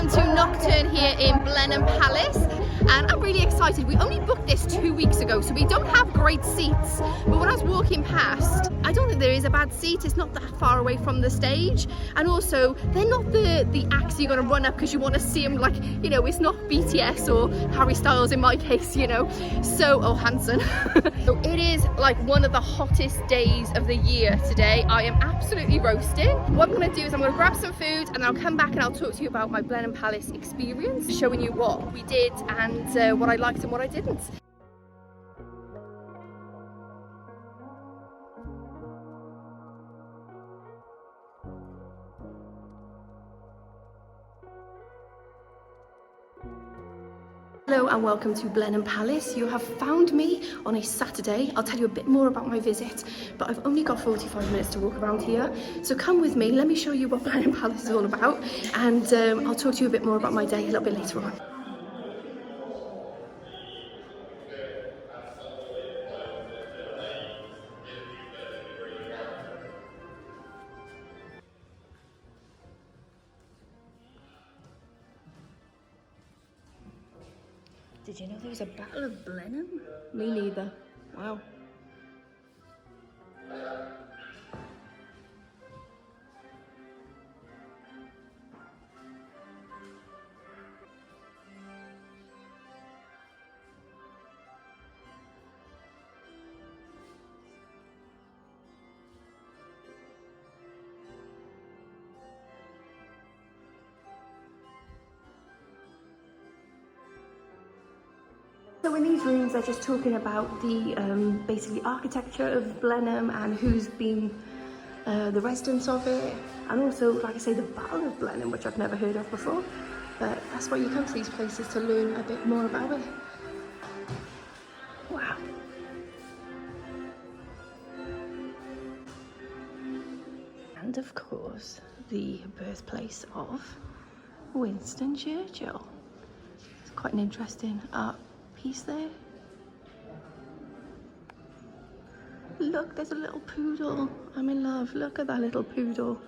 welcome to Nocturne here in Blenheim Palace, and I'm really excited. We only booked this 2 weeks ago, so we don't have great seats, but when I was walking past, I don't think there is a bad seat. It's not that far away from the stage, and also they're not the acts you're going to run up because you want to see them, like, you know, it's not BTS or Harry Styles in my case, you know, so, oh, Hanson. So it is like one of the hottest days of the year today. I am absolutely roasting. What I'm going to do is I'm going to grab some food and I'll come back and I'll talk to you about my Blenheim Palace experience, showing you what we did and what I liked and what I didn't. Hello and welcome to Blenheim Palace. You have found me on a Saturday. I'll tell you a bit more about my visit, but I've only got 45 minutes to walk around here. So come with me, let me show you what Blenheim Palace is all about, and I'll talk to you a bit more about my day a little bit later on. Did you know there was a Battle of Blenheim? Me neither. Wow. So in these rooms, they're just talking about the basically architecture of Blenheim and who's been the residents of it, and also, like I say, the Battle of Blenheim, which I've never heard of before. But that's why you come to these places, to learn a bit more about it. Wow. And of course, the birthplace of Winston Churchill. It's quite an interesting art piece there. Look, there's a little poodle. I'm in love. Look at that little poodle.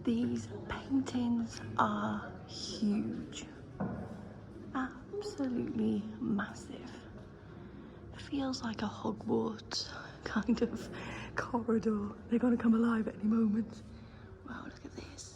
These paintings are huge, absolutely massive. Feels like a Hogwarts kind of corridor. They're going to come alive at any moment. Wow, look at this.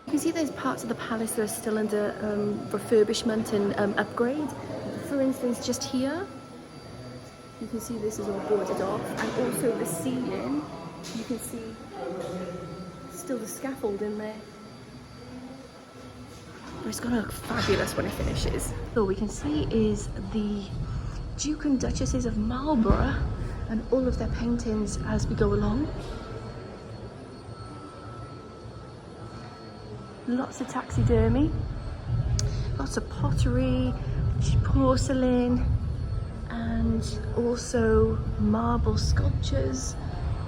You can see there's parts of the palace that are still under refurbishment and upgrade. For instance, just here, you can see this is all boarded off, and also the ceiling, you can see still the scaffold in there. But it's gonna look fabulous when it finishes. All we can see is the Duke and Duchesses of Marlborough and all of their paintings as we go along. Lots of taxidermy, lots of pottery, porcelain, and also marble sculptures.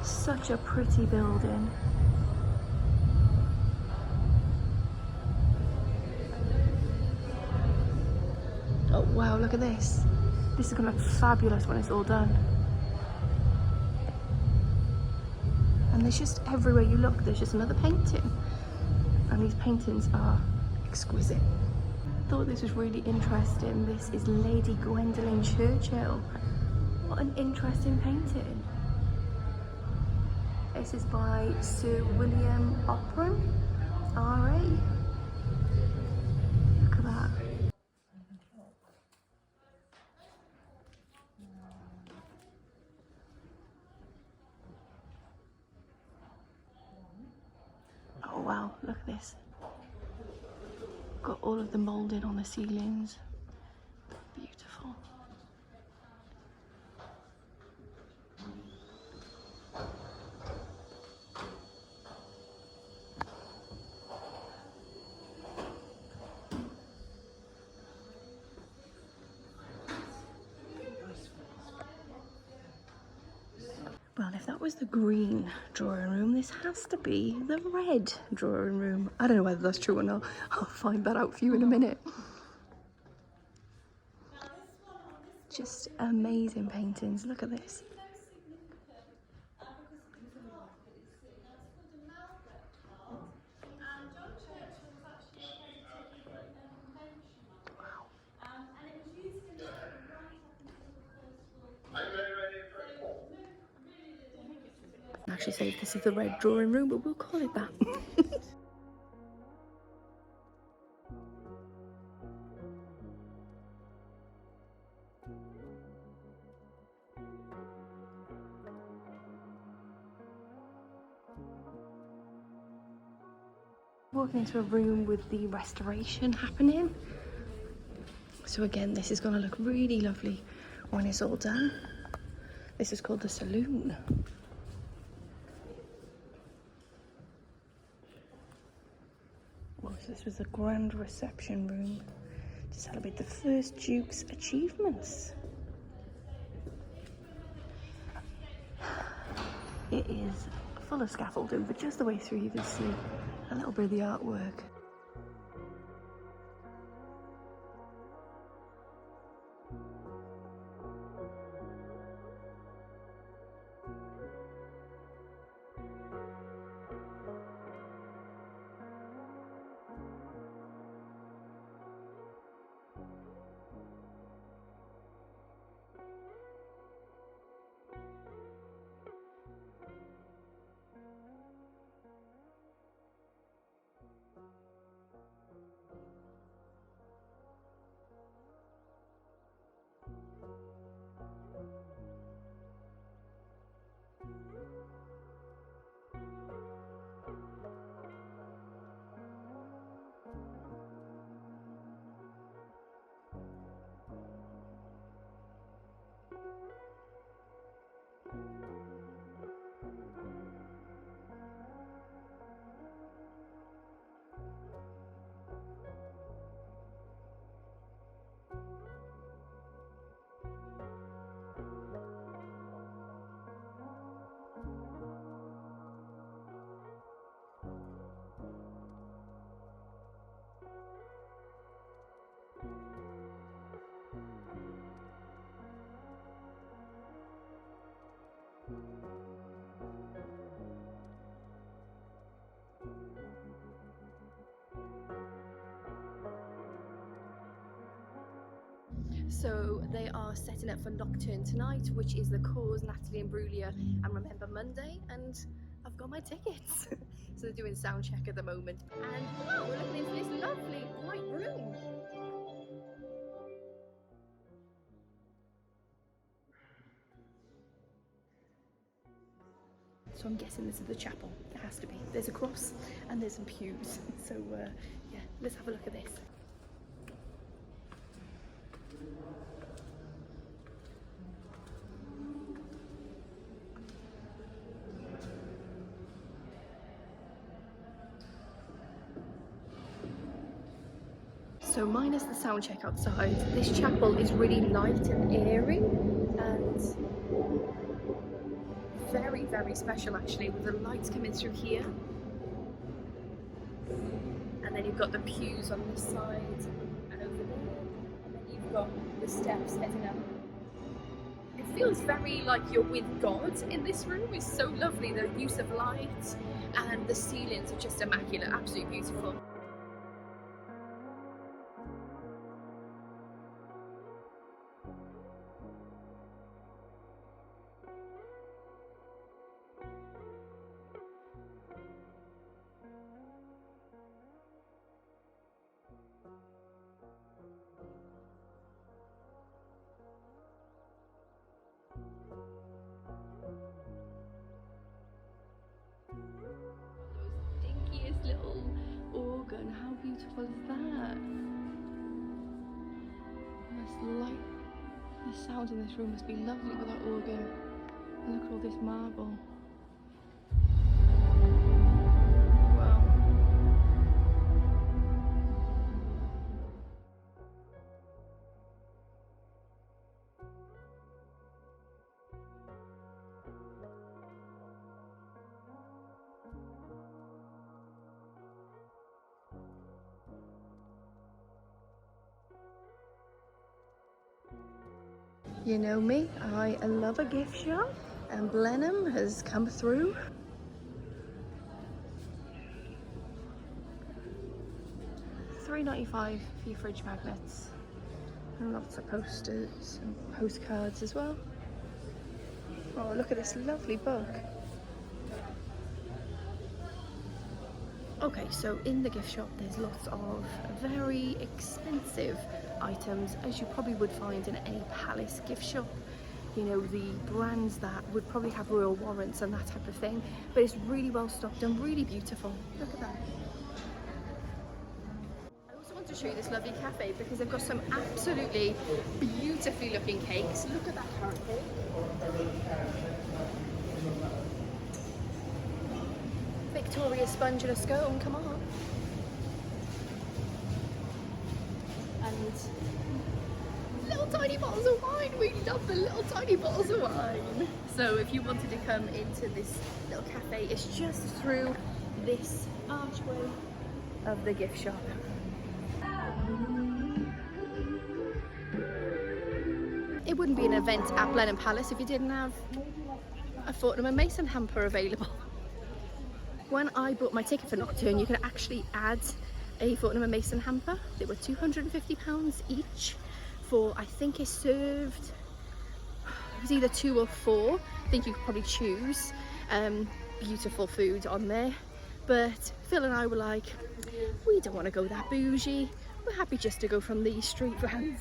Such a pretty building. Oh wow, look at this. This is gonna look fabulous when it's all done. And there's just, everywhere you look, there's just another painting. And these paintings are exquisite. Thought this was really interesting. This is Lady Gwendolyn Churchill. What an interesting painting. This is by Sir William Opera, RA. Look at that. Oh wow, look at this. Got all of the moulding on the ceilings. Beautiful. Well, if that was the green drawing room, this has to be the red drawing room. I don't know whether that's true or not. I'll find that out for you in a minute. Just amazing paintings. Look at this. Actually say this is the red drawing room, but we'll call it that. Walking into a room with the restoration happening. So again, this is going to look really lovely when it's all done. This is called the saloon. Well, so this was the grand reception room to celebrate the first Duke's achievements. It is full of scaffolding, but just the way through you can see a little bit of the artwork. So they are setting up for Nocturne tonight, which is the Corrs, Natalie, Imbruglia and Remember Monday, and I've got my tickets. So they're doing sound check at the moment, and wow, we're looking into this lovely bright room. So I'm guessing this is the chapel. It has to be. There's a cross and there's some pews. So yeah, let's have a look at this. So minus the sound check outside, this chapel is really light and airy and very, very special actually, with the lights coming through here. And then you've got the pews on this side and over there. And then you've got the steps heading up. It feels very like you're with God in this room. It's so lovely, the use of light, and the ceilings are just immaculate, absolutely beautiful. sound in this room must be lovely with that organ. And look at all this marble. Wow. You know me, I love a gift shop, and Blenheim has come through. £3.95 for your fridge magnets, and lots of posters and postcards as well. Oh, look at this lovely book. Okay, so in the gift shop there's lots of very expensive items, as you probably would find in any palace gift shop. You know, the brands that would probably have royal warrants and that type of thing, but it's really well stocked and really beautiful. Look at that. I also want to show you this lovely cafe because they've got some absolutely beautifully looking cakes. Look at that carrot cake. Victoria sponge and a scone, come on. And little tiny bottles of wine. We love the little tiny bottles of wine. So if you wanted to come into this little cafe, it's just through this archway of the gift shop. It wouldn't be an event at Blenheim Palace if you didn't have a Fortnum & Mason hamper available. When I bought my ticket for Nocturne, you could actually add a Fortnum & Mason hamper. They were £250 each for, I think it served, it was either 2 or 4. I think you could probably choose. Beautiful food on there. But Phil and I were like, we don't want to go that bougie. We're happy just to go from these street brands.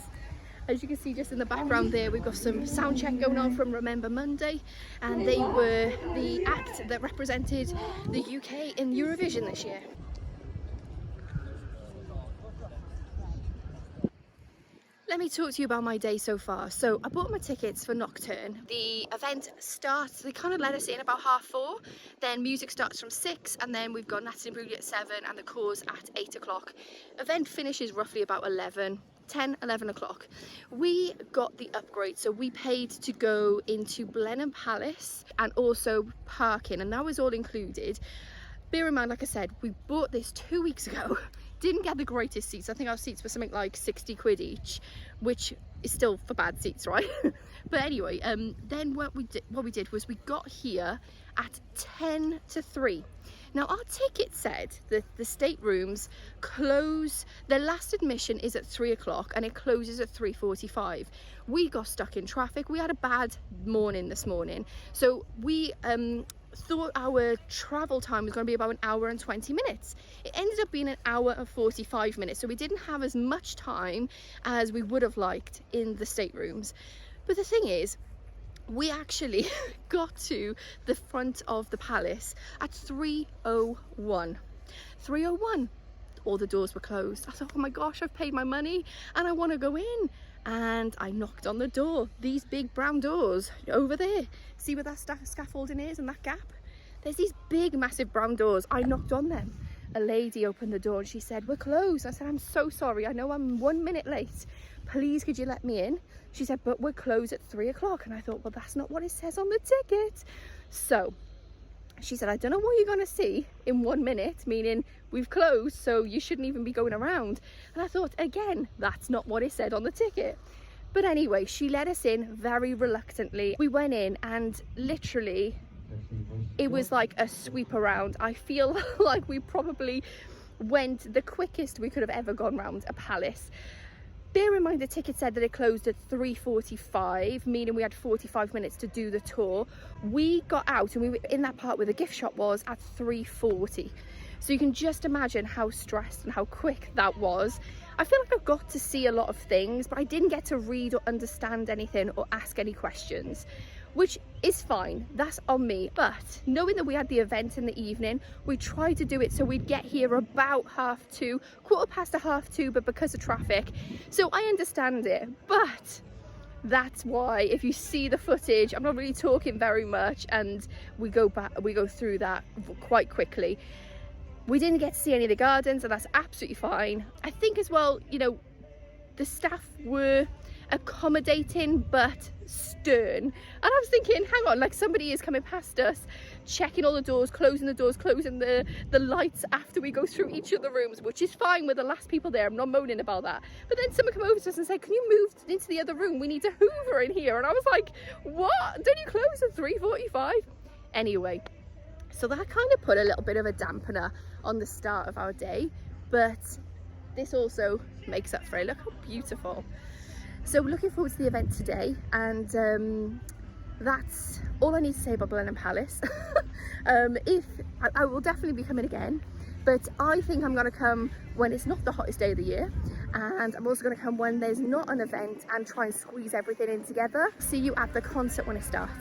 As you can see just in the background there, we've got some sound check going on from Remember Monday, and they were the act that represented the UK in Eurovision this year. Let me talk to you about my day so far. So I bought my tickets for Nocturne. The event starts, they kind of let us in about 4:30, then music starts from 6, and then we've got Natter and Imbruglia at 7 and the Corrs at 8 o'clock. Event finishes roughly about 11 o'clock. We got the upgrade, so we paid to go into Blenheim Palace and also parking, and that was all included. Bear in mind, like I said, we bought this 2 weeks ago. Didn't get the greatest seats. I think our seats were something like 60 quid each, which is still for bad seats, right? But anyway, then what we did was we got here at 10 to 3. Now our ticket said that the staterooms close, their last admission is at 3 o'clock and it closes at 3:45. We got stuck in traffic. We had a bad morning this morning, so we thought our travel time was going to be about 1 hour and 20 minutes. It ended up being 1 hour and 45 minutes, so we didn't have as much time as we would have liked in the staterooms. But the thing is, we actually got to the front of the palace at 3:01. 3:01. All the doors were closed. I thought, oh my gosh, I've paid my money and I want to go in. And I knocked on the door. These big brown doors over there. See where that scaffolding is and that gap? There's these big, massive brown doors. I knocked on them. A lady opened the door and she said, we're closed. I said, I'm so sorry. I know I'm 1 minute late. Please, could you let me in? She said, but we're closed at 3 o'clock. And I thought, well, that's not what it says on the ticket. So she said, I don't know what you're going to see in 1 minute, meaning we've closed, so you shouldn't even be going around. And I thought, again, that's not what it said on the ticket. But anyway, she let us in very reluctantly. We went in and literally it was like a sweep around. I feel like we probably went the quickest we could have ever gone round a palace. Bear in mind the ticket said that it closed at 3:45, meaning we had 45 minutes to do the tour. We got out and we were in that part where the gift shop was at 3:40. So you can just imagine how stressed and how quick that was. I feel like I got to see a lot of things, but I didn't get to read or understand anything or ask any questions, which is fine, that's on me. But knowing that we had the event in the evening, we tried to do it so we'd get here about 2:30, 2:15, but because of traffic. So I understand it, but That's why if you see the footage, I'm not really talking very much, and we go through that quite quickly. We didn't get to see any of the gardens, and that's absolutely fine. I think as well, you know, the staff were accommodating but stern, and I was thinking, hang on, like somebody is coming past us, checking all the doors, closing the lights after we go through each of the rooms, which is fine, we're the last people there, I'm not moaning about that. But then someone come over to us and say, can you move into the other room, we need to hoover in here. And I was like, what, don't you close at 3:45? Anyway, so that kind of put a little bit of a dampener on the start of our day, but this also makes up for it. Look how beautiful. So we're looking forward to the event today, and that's all I need to say about Blenheim Palace. I will definitely be coming again, but I think I'm going to come when it's not the hottest day of the year, and I'm also going to come when there's not an event and try and squeeze everything in together. See you at the concert when it starts.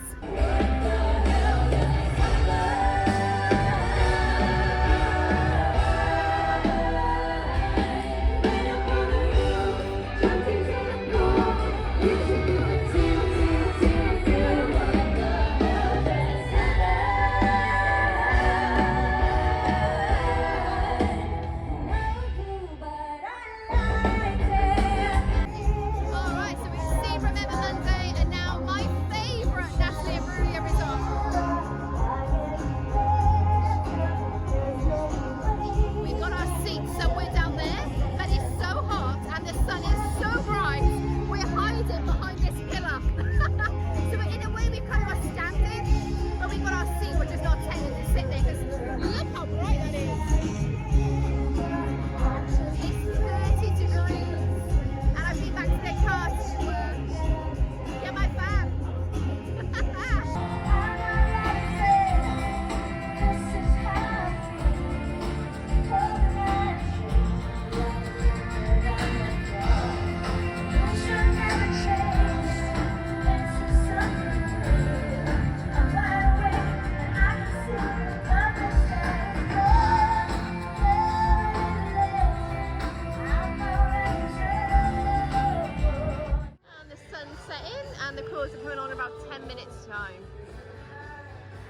And the Corrs are coming on in about 10 minutes time.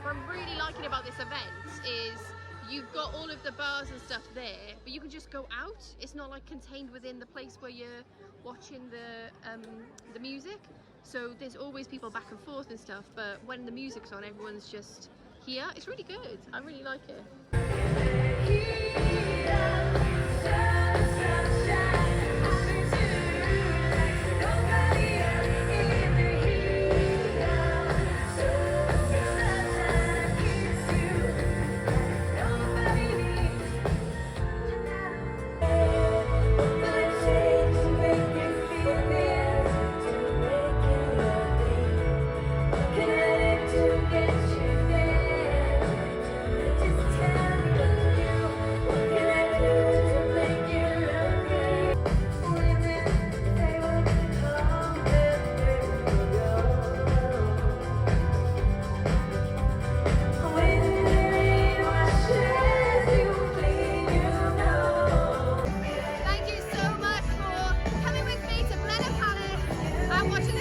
What I'm really liking about this event is you've got all of the bars and stuff there, but you can just go out. It's not like contained within the place where you're watching the music. So there's always people back and forth and stuff, but when the music's on, everyone's just here. It's really good. I really like it. Watching